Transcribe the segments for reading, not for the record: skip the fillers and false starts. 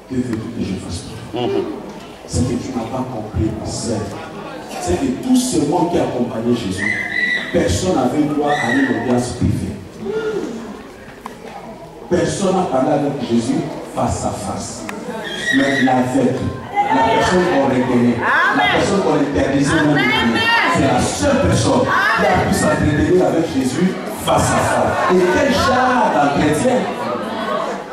Que veux-tu que je fasse pour toi? C'est que tu n'as pas compris, c'est que tout ce monde qui accompagnait Jésus, personne n'avait droit à une audience privée. Personne n'a parlé avec Jésus face à face. Mais l'aveugle, la personne qu'on reconnaît, la personne qu'on interdisait même de dire, c'est la seule personne qui a pu s'entretenir avec Jésus face à face. Et quel genre d'entretien?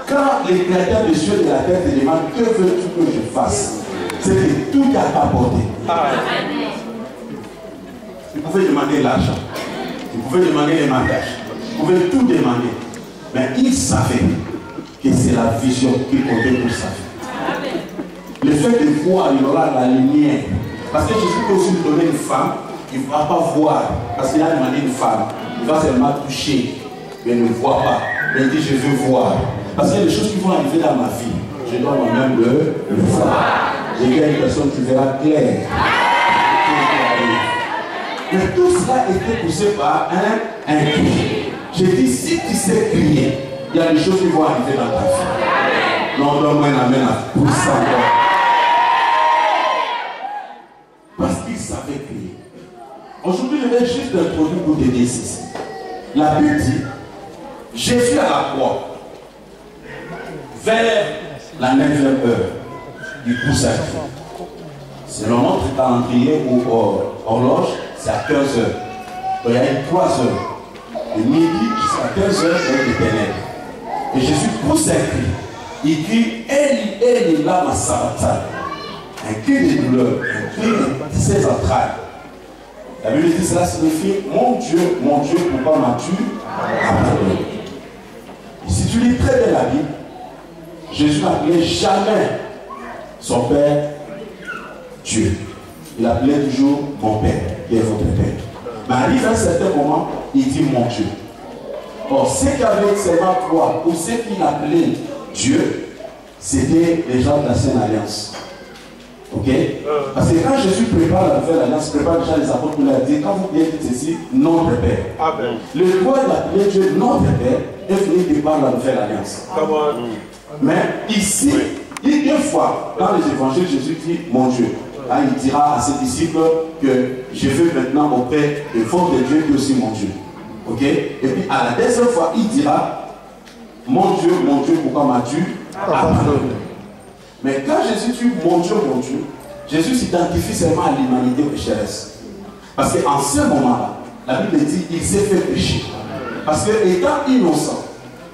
Quand les créateurs des cieux et de la terre te demandent que veux-tu que je fasse, c'est que tout n'a pas porté. Vous pouvez demander l'argent, vous pouvez demander les mariages, vous pouvez tout demander. Mais il savait que c'est la vision qu'il comptait pour sa vie. Le fait de voir, il aura la lumière. Parce que Jésus peut aussi lui donner une femme, il ne va pas voir. Parce qu'il a demandé une femme, il va seulement toucher, mais il ne voit pas. Mais il dit je veux voir. Parce qu'il y a des choses qui vont arriver dans ma vie. Je dois moi-même le voir. J'ai vu une personne qui verra clair. Mais tout cela était poussé par un cri. J'ai dit, si tu sais crier, il y a des choses qui vont arriver dans ta vie. Non, donne-moi un amen pour ça. Parce qu'il savait crier. Aujourd'hui, je vais juste introduire pour t'aider ici. La Bible dit, Jésus à la croix, vers la 9e heure, il pousse à cri. Selon notre calendrier ou horloge, c'est à 15 heures. Donc il y a eu 3 heures. De midi jusqu'à 15 heures avec les ténèbres. Et Jésus pousse un cri. Il crie Eli lama sabachthani. Un cri de douleur, un cri de ses entrailles. La Bible dit cela signifie mon Dieu, pourquoi m'as-tu abandonné? Et si tu lis très bien la Bible, Jésus n'appelait jamais son Père Dieu. Il appelait toujours mon Père, qui est votre Père. Mais arrive à un certain moment, il dit mon Dieu. Or, ceux qui avaient seulement croix, ou ceux qui l'appelaient Dieu, c'était les gens de la Sainte Alliance. Ok? Parce que quand Jésus prépare la nouvelle alliance, prépare déjà les apôtres pour leur dire, quand vous priez ceci, notre Père. Amen. Le droit d'appeler Dieu notre Père est venu par la nouvelle alliance. Mais ici, une fois, dans les évangiles, Jésus dit mon Dieu. Là, il dira à ses disciples que je veux maintenant auprès de votre Dieu qui est aussi mon Dieu. Ok? Et puis à la deuxième fois, il dira mon Dieu, pourquoi m'as-tu abandonné? Mais quand Jésus dit mon Dieu, Jésus s'identifie seulement à l'humanité pécheresse. Parce qu'en ce moment-là, la Bible dit il s'est fait pécher. Parce qu'étant innocent,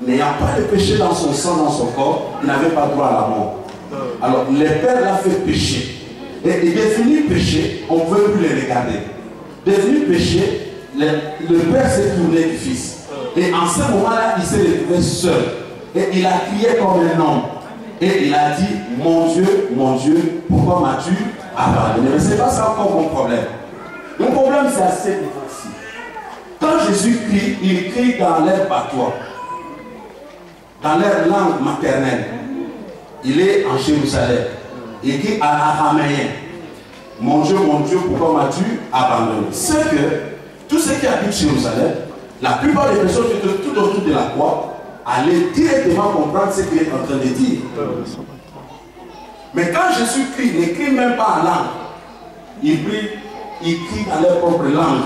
n'ayant pas de péché dans son sang, dans son corps, il n'avait pas droit à la mort. Alors le Père l'a fait pécher. Et devenu péché, on ne pouvait plus les regarder. Devenu péché, le Père s'est tourné du Fils. Et en ce moment-là, il s'est retrouvé seul. Et il a crié comme un homme. Et il a dit, mon Dieu, pourquoi m'as-tu abandonné? Mais ce n'est pas ça encore mon problème. Mon problème, c'est assez difficile. Quand Jésus crie, il crie dans leur patois, dans leur langue maternelle. Il est en Jérusalem. Il dit à l'araméen, mon Dieu, pourquoi m'as-tu abandonné? C'est que tous ceux qui habitent Jérusalem, la plupart des personnes qui étaient tout autour de la croix, allaient directement comprendre ce qu'il est en train de dire. Mais quand Jésus crie, il ne crie même pas en langue. Il crie dans leur propre langue.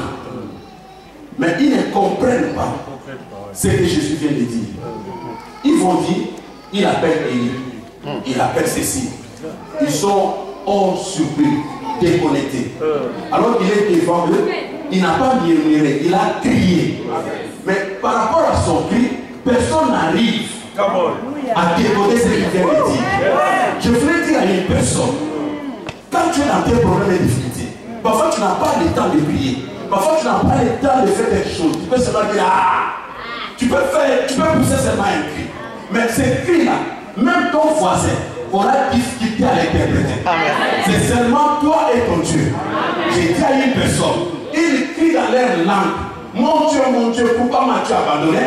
Mais ils ne comprennent pas ce que Jésus vient de dire. Ils vont dire, il appelle Élie, il appelle ceci. Ils sont hors surpris, déconnectés. Alors qu'il est devant eux, il n'a pas murmuré, il a crié. Mais par rapport à son cri, personne n'arrive à décoder ce qu'il vient de dire. Je voulais dire à une personne, quand tu es dans tes problèmes et difficultés, parfois tu n'as pas le temps de prier. Parfois tu n'as pas le temps de faire quelque chose. Tu peux seulement dire, tu peux pousser seulement un cri. Mais ce cri-là, même ton voisin aura difficulté à l'interpréter. C'est seulement toi et ton Dieu. J'ai dit à une personne, il crie dans leur langue, mon Dieu, pourquoi m'as-tu abandonné?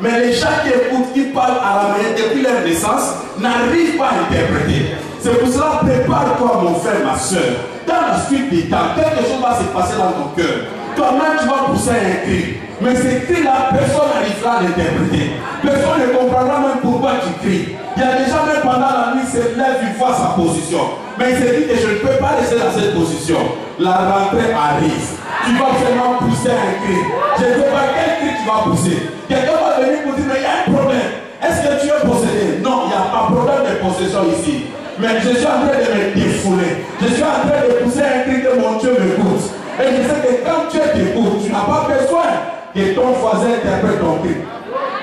Mais les gens qui écoutent, qui parlent araméen depuis leur naissance, n'arrivent pas à interpréter. C'est pour cela, prépare-toi mon frère, ma soeur. Dans la suite du temps, quelque chose va se passer dans ton cœur. Toi-même, tu vas pousser un cri. Mais ce cri-là, personne n'arrivera à l'interpréter. Personne ne comprendra même pourquoi tu cries. Il y a déjà même pendant la nuit, se lève, il voit sa position. Mais il se dit que je ne peux pas rester dans cette position. La rentrée arrive. Tu vas seulement pousser un cri. Je ne sais pas quel cri tu vas pousser. Quelqu'un va venir pour dire, mais il y a un problème. Est-ce que tu es possédé? Non, il n'y a pas de problème de possession ici. Mais je suis en train de me défouler. Je suis en train de pousser un cri que mon Dieu m'écoute. Et je sais que quand tu t'écoutes, tu n'as pas besoin que ton voisin interprète ton cri.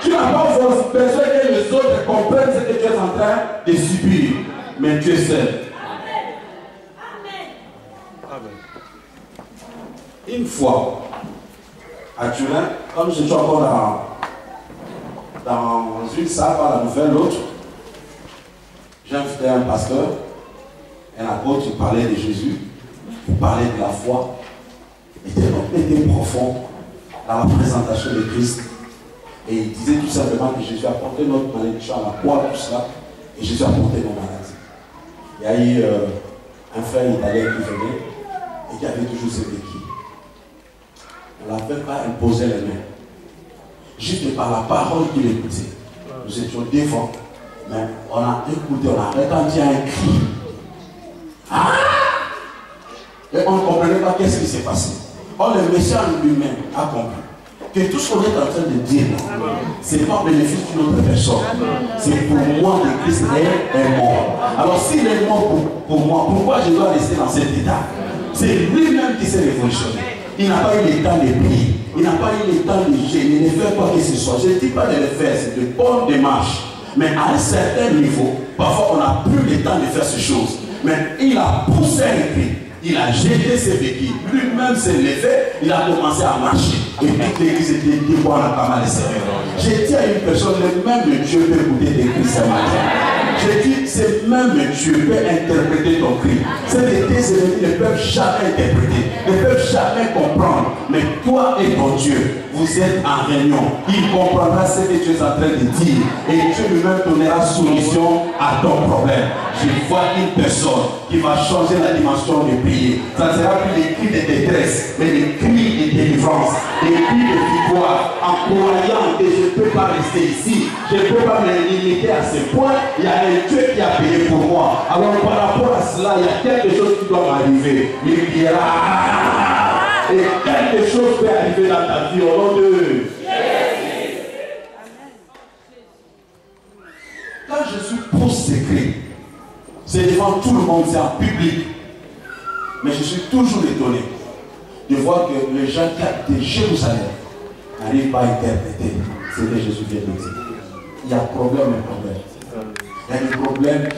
Tu n'as pas besoin que les autres comprennent ce que tu es en train de subir. Mais tu es seul. Amen. Une fois, à Turin, comme je suis encore dans une salle, par la nouvelle autre, j'ai invité un pasteur, un apôtre qui parlait de Jésus, qui parlait de la foi. Il était profond dans la présentation de Christ. Et il disait tout simplement que Jésus a porté notre malédiction à la croix, tout cela, et Jésus a porté nos maladies. Il y a eu un frère italien qui venait et qui avait toujours ses béquilles. On ne l'avait pas imposé les mains. Juste par la parole qu'il écoutait. Nous étions devant, mais on a écouté, on a entendu un cri. Ah! Et on ne comprenait pas qu'est-ce qui s'est passé. Or, le Messie lui-même a compris que tout ce qu'on est en train de dire, ce n'est pas au bénéfice d'une autre personne. C'est pour moi que Christ est mort. Alors, s'il est mort pour moi, pourquoi je dois rester dans cet état? C'est lui-même qui s'est révolutionné. Il n'a pas eu le temps de prier. Il n'a pas eu le temps de gêner, de faire quoi que ce soit. Je ne dis pas de le faire, c'est de bonnes démarches. Mais à un certain niveau, parfois on n'a plus le temps de faire ces choses. Mais il a poussé un cri. Il a jeté ses béquilles. Lui-même s'est levé. Il a commencé à marcher. Et toute l'église était dit, on a pas mal essayé. J'ai dit à une personne, le même Dieu peut écouter tes cris ce matin. J'ai dit, ce même Dieu peut interpréter ton cri. Ces ennemis ne peuvent jamais interpréter, ne peuvent jamais comprendre. Mais toi et ton Dieu, vous êtes en réunion. Il comprendra ce que tu es en train de dire. Et Dieu lui-même donnera solution à ton problème. Je vois une personne qui va changer la dimension de prier. Ça ne sera plus des cris de détresse, mais des cris de délivrance, des cris de victoire, en croyant que je ne peux pas rester ici, je ne peux pas me limiter à ce point. Il y a un Dieu qui a payé pour moi. Alors par rapport à cela, il y a quelque chose qui doit m'arriver. Il criera. Et quelque chose peut arriver dans ta vie au nom de Jésus. Quand Jésus pousse ses cris, c'est devant tout le monde, c'est en public. Mais je suis toujours étonné de voir que les gens qui habitent Jérusalem n'arrivent pas à interpréter ce que Jésus vient de dire. Il y a problème, un problème. Il y a des problèmes.